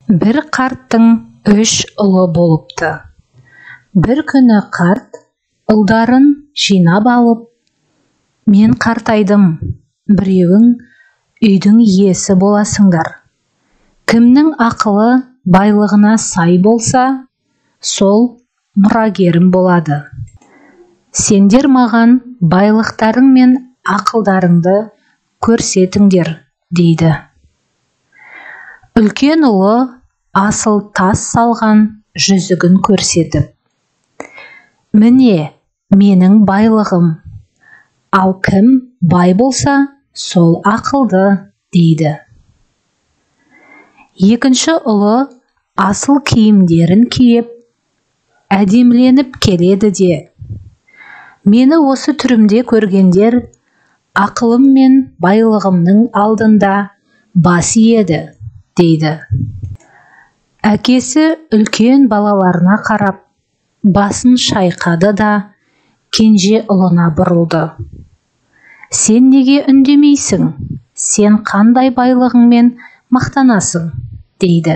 Бір қарттың 3 ұлы болыпты. Бір күні қарт ұлдарын жинап алып, «Мен қартайдым, біреуің үйдің иесі боласыңдар. Кімнің ақылы байлығына сай болса, сол мұрагерім болады. Сендер маған байлықтарың мен ақылдарыңды көрсетіңдер», дейді. Үлкен ұлы асыл тас салған жүзігін көрсетіп, «Міне, менің байлығым, ал кім бай болса, сол ақылды», дейді. Екінші ұлы асыл киімдерін киіп, әдеміленіп келеді де, «Мені осы түрімде көргендер ақылым мен байлығымның алдында бас иеді», дейді. Әкесі үлкен балаларына қарап, басын шайқады да, кенже ұлына бұрылды. «Сен неге үндемейсің? Сен қандай байлығыңмен мақтанасың?» дейді.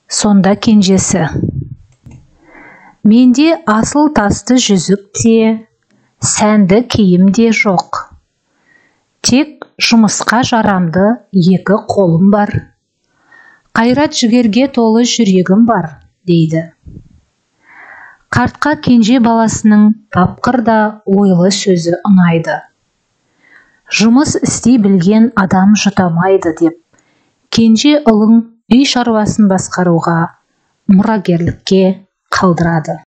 Сонда кенжесі, «Менде асыл тасты жүзік те, сәнді киім де жоқ. Тек жұмысқа жарамды 2 қолым бар. Қайрат жігерге толы жүрегім бар», дейді. Қартқа кенже баласының тапқыр да ойлы сөзі ұнайды. «Жұмыс істей білген адам жұтамайды», деп, кенже ұлын үй шаруасын басқаруға, мұрагерлікке қалдырады.